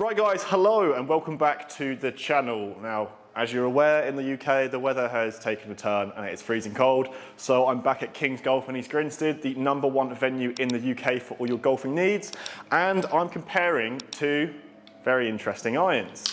Right guys, hello and welcome back to the channel. Now, as you're aware, in the UK, the weather has taken a turn and it's freezing cold. So I'm back at King's Golf in East Grinstead, the #1 venue in the UK for all your golfing needs. And I'm comparing two very interesting irons.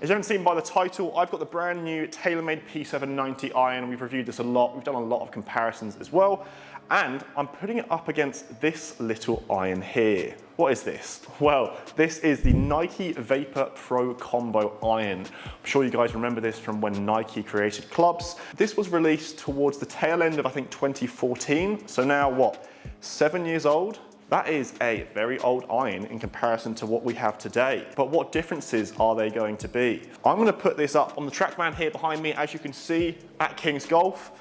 As you haven't seen by the title, I've got the brand new TaylorMade P790 iron. We've reviewed this a lot. We've done a lot of comparisons as well. And I'm putting it up against this little iron here. What is this? Well, this is the Nike Vapor Pro Combo iron. I'm sure you guys remember this from when Nike created clubs. This was released towards the tail end of, I think, 2014. So now what, 7 years old? That is a very old iron in comparison to what we have today. But what differences are they going to be? I'm gonna put this up on the TrackMan here behind me, as you can see, at King's Golf,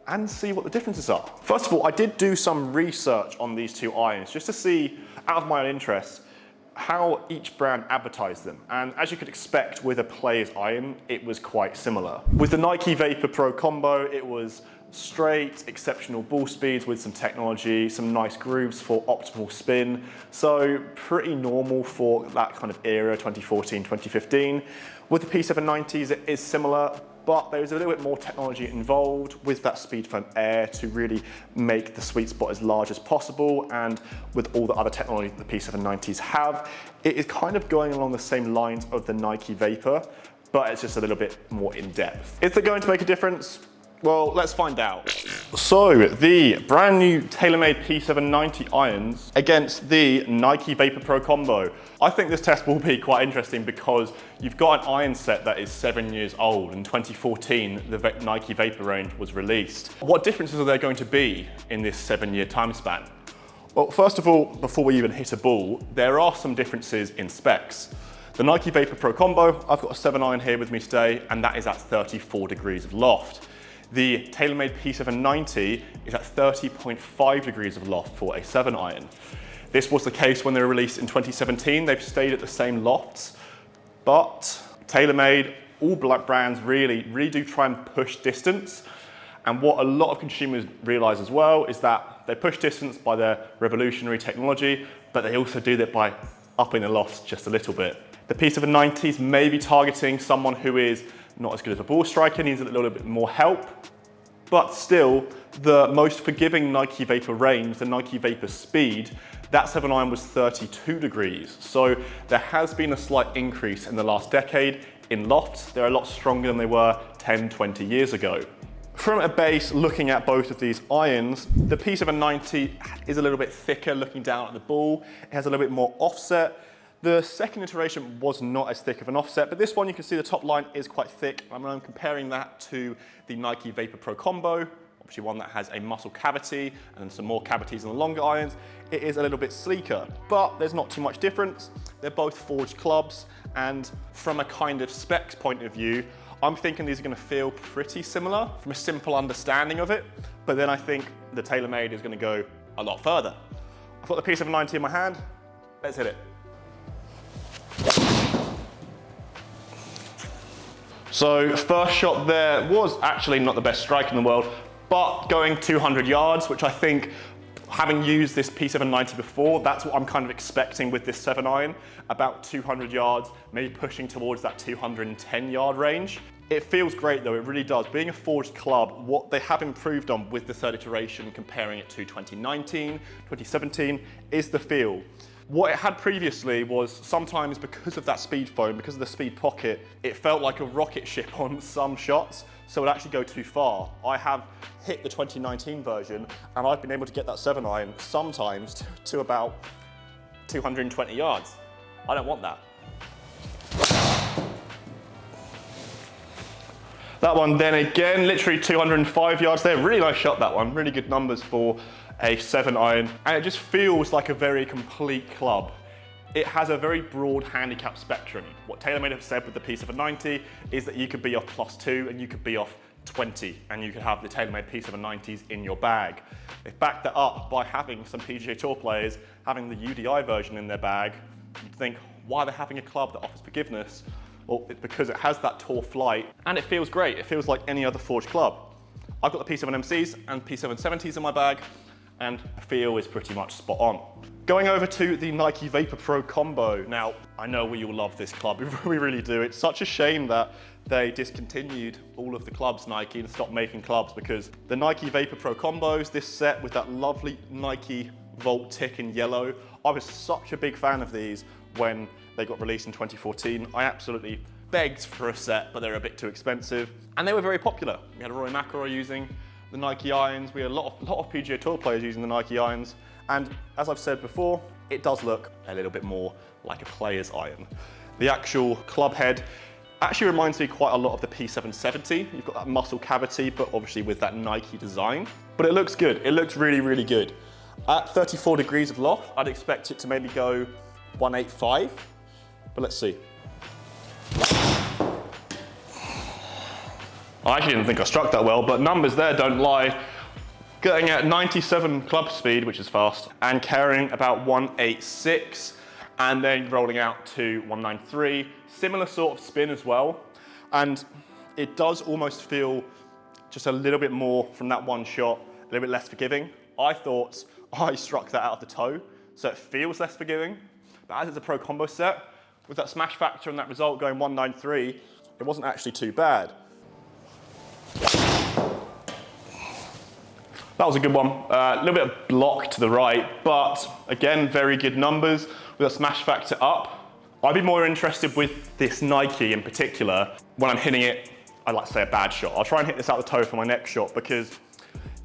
and see what the differences are. First of all, I did do some research on these two irons just to see, out of my own interest, how each brand advertised them. And as you could expect with a player's iron, it was quite similar. With the Nike Vapor Pro Combo, it was straight, exceptional ball speeds with some technology, some nice grooves for optimal spin. So pretty normal for that kind of era, 2014, 2015. With the P790s, it is similar, but there's a little bit more technology involved with that speed foam air to really make the sweet spot as large as possible. And with all the other technology that the P790s have, it is kind of going along the same lines of the Nike Vapor, but it's just a little bit more in depth. Is it going to make a difference? Well, let's find out. So the brand new TaylorMade P790 irons against the Nike Vapor Pro Combo. I think this test will be quite interesting because you've got an iron set that is 7 years old. In 2014, the Nike Vapor range was released. What differences are there going to be in this 7-year time span? Well, first of all, before we even hit a ball, there are some differences in specs. The Nike Vapor Pro Combo, I've got a 7 iron here with me today, and that is at 34 degrees of loft. The TaylorMade P790 is at 30.5 degrees of loft for a 7 iron. This was the case when they were released in 2017. They've stayed at the same lofts, but TaylorMade, all black brands really do try and push distance. And what a lot of consumers realize as well is that they push distance by their revolutionary technology, but they also do that by upping the lofts just a little bit. The P790s may be targeting someone who is not as good as a ball striker, needs a little bit more help, but still the most forgiving Nike Vapor range, the Nike Vapor Speed, that 7 iron was 32 degrees. So there has been a slight increase in the last decade in lofts. They're a lot stronger than they were 10, 20 years ago. From a base, looking at both of these irons, the P790 is a little bit thicker looking down at the ball. It has a little bit more offset. The second iteration was not as thick of an offset, but this one you can see the top line is quite thick. I'm comparing that to the Nike Vapor Pro Combo, obviously one that has a muscle cavity and some more cavities in the longer irons. It is a little bit sleeker, but there's not too much difference. They're both forged clubs, and from a kind of specs point of view, I'm thinking these are going to feel pretty similar from a simple understanding of it, but then I think the TaylorMade is going to go a lot further. I've got the P790 in my hand, let's hit it. So first shot there was actually not the best strike in the world, but going 200 yards, which I think, having used this P790 before, that's what I'm kind of expecting with this 7 iron, about 200 yards, maybe pushing towards that 210 yard range. It feels great though, it really does. Being a forged club, what they have improved on with the third iteration, comparing it to 2019, 2017, is the feel. What it had previously was sometimes, because of that speed foam, because of the speed pocket, it felt like a rocket ship on some shots, so it would actually go too far. I have hit the 2019 version, and I've been able to get that 7 iron sometimes to about 220 yards. I don't want that. That one then again, literally 205 yards there. Really nice shot, that one. Really good numbers for a 7 iron. And it just feels like a very complete club. It has a very broad handicap spectrum. What TaylorMade have said with the P790 is that you could be off +2 and you could be off 20, and you could have the TaylorMade P790s in your bag. They've backed that up by having some PGA Tour players having the UDI version in their bag. You'd think, why are they having a club that offers forgiveness? Well, it's because it has that tour flight and it feels great. It feels like any other forged club. I've got the P7MCs and P770s in my bag, and feel is pretty much spot on. Going over to the Nike Vapor Pro Combo. Now, I know we all love this club, we really do. It's such a shame that they discontinued all of the clubs, Nike, and stopped making clubs, because the Nike Vapor Pro Combos, this set with that lovely Nike Volt tick in yellow, I was such a big fan of these when they got released in 2014. I absolutely begged for a set, but they were a bit too expensive. And they were very popular. We had Rory McIlroy using the Nike irons. We had a lot of PGA Tour players using the Nike irons. And as I've said before, it does look a little bit more like a player's iron. The actual club head actually reminds me quite a lot of the P790. You've got that muscle cavity, but obviously with that Nike design. But it looks good. It looks really, really good. At 34 degrees of loft, I'd expect it to maybe go 185, but let's see. I actually didn't think I struck that well, but numbers there don't lie. Getting at 97 club speed, which is fast, and carrying about 186, and then rolling out to 193. Similar sort of spin as well. And it does almost feel just a little bit more from that one shot, a little bit less forgiving. I thought I struck that out of the toe, so it feels less forgiving. But as it's a pro combo set, with that smash factor and that result going 193, it wasn't actually too bad. That was a good one. A little bit of block to the right, but again, very good numbers with a smash factor up. I'd be more interested with this Nike in particular. When I'm hitting it, I'd like to say a bad shot. I'll try and hit this out the toe for my next shot, because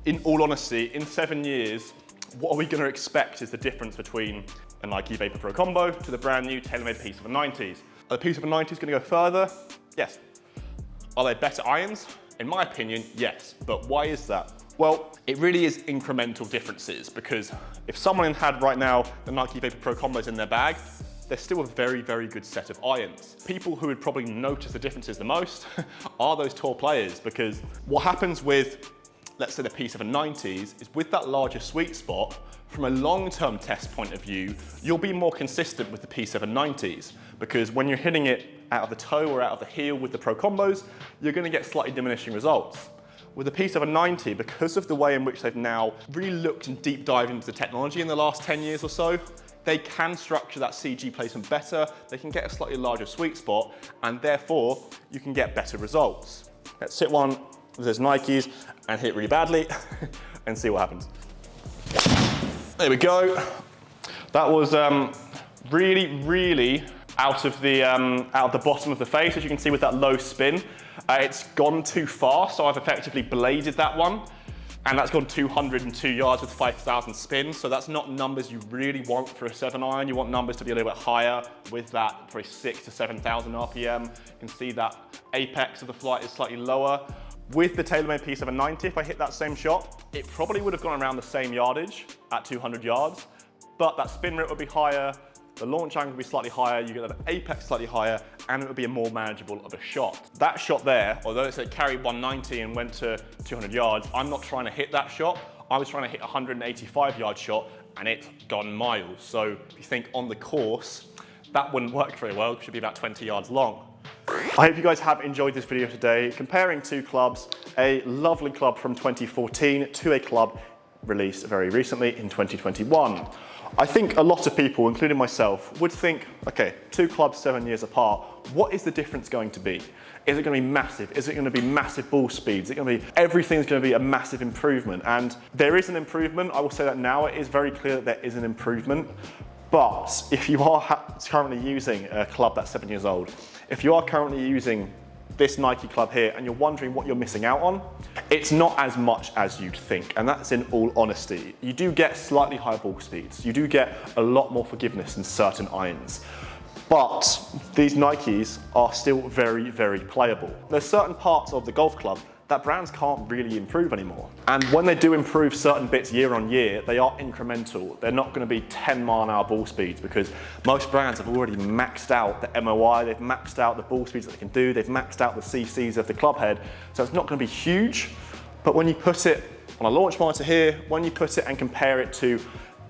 in all honesty, in 7 years, what are we going to expect is the difference between a Nike Vapor Pro Combo to the brand new TaylorMade P790s. Are the P790s going to go further? Yes. Are they better irons? In my opinion, yes. But why is that? Well, it really is incremental differences, because if someone had right now the Nike Vapor Pro Combos in their bag, they're still a very, very good set of irons. People who would probably notice the differences the most are those tour players, because what happens with, let's say, the P790s is with that larger sweet spot, from a long-term test point of view, you'll be more consistent with the P790s, because when you're hitting it out of the toe or out of the heel with the Pro Combos, you're going to get slightly diminishing results. With the P790, because of the way in which they've now really looked and deep dived into the technology in the last 10 years or so, they can structure that CG placement better, they can get a slightly larger sweet spot, and therefore you can get better results. Let's hit one with those Nikes and hit really badly and see what happens. There we go. That was really, really out of the bottom of the face, as you can see with that low spin. It's gone too far, so I've effectively bladed that one, and that's gone 202 yards with 5,000 spins, so that's not numbers you really want for a 7-iron. You want numbers to be a little bit higher with that, probably 6,000 to 7,000 RPM. You can see that apex of the flight is slightly lower. With the TaylorMade P790, if I hit that same shot, it probably would have gone around the same yardage at 200 yards, but that spin rate would be higher, the launch angle would be slightly higher, you get that apex slightly higher, and it would be a more manageable of a shot. That shot there, although it carried 190 and went to 200 yards, I'm not trying to hit that shot. I was trying to hit a 185-yard shot, and it's gone miles. So if you think on the course, that wouldn't work very well. It should be about 20 yards long. I hope you guys have enjoyed this video today, comparing two clubs, a lovely club from 2014 to a club released very recently in 2021. I think a lot of people, including myself, would think, okay, two clubs 7 years apart, what is the difference going to be? Is it going to be massive? Is it going to be massive ball speeds? Is it going to be, everything's going to be a massive improvement? And there is an improvement. I will say that now. It is very clear that there is an improvement. But if you are currently using a club that's 7 years old, if you are currently using this Nike club here and you're wondering what you're missing out on, it's not as much as you'd think, and that's in all honesty. You do get slightly higher ball speeds, you do get a lot more forgiveness in certain irons, but these Nikes are still very, very playable. There's certain parts of the golf club that brands can't really improve anymore. And when they do improve certain bits year on year, they are incremental. They're not going to be 10-mile-an-hour ball speeds, because most brands have already maxed out the MOI, they've maxed out the ball speeds that they can do, they've maxed out the CCs of the club head, so it's not going to be huge. But when you put it on a launch monitor here, when you put it and compare it to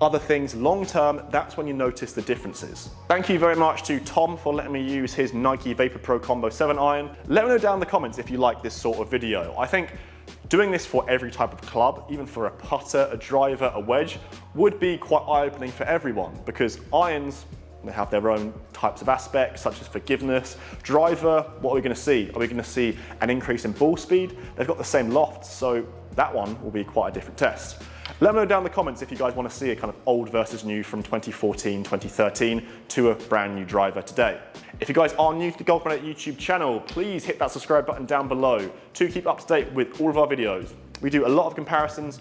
other things long term, that's when you notice the differences. Thank you very much to Tom for letting me use his Nike Vapor Pro Combo 7-iron. Let me know down in the comments if you like this sort of video. I think Doing this for every type of club, even for a putter, a driver, a wedge, would be quite eye-opening for everyone, because irons, they have their own types of aspects, such as forgiveness. Driver, what are we going to see? Are we going to see an increase in ball speed? They've got the same loft, so that one will be quite a different test. Let me know down in the comments if you guys want to see a kind of old versus new from 2014, 2013 to a brand new driver today. If you guys are new to the GolfMagic YouTube channel, please hit that subscribe button down below to keep up to date with all of our videos. We do a lot of comparisons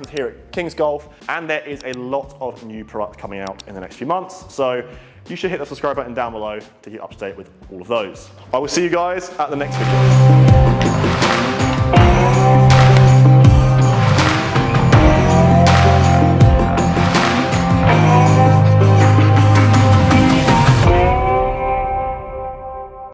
here at Kings Golf, and there is a lot of new products coming out in the next few months. So you should hit the subscribe button down below to keep up to date with all of those. I will see you guys at the next video.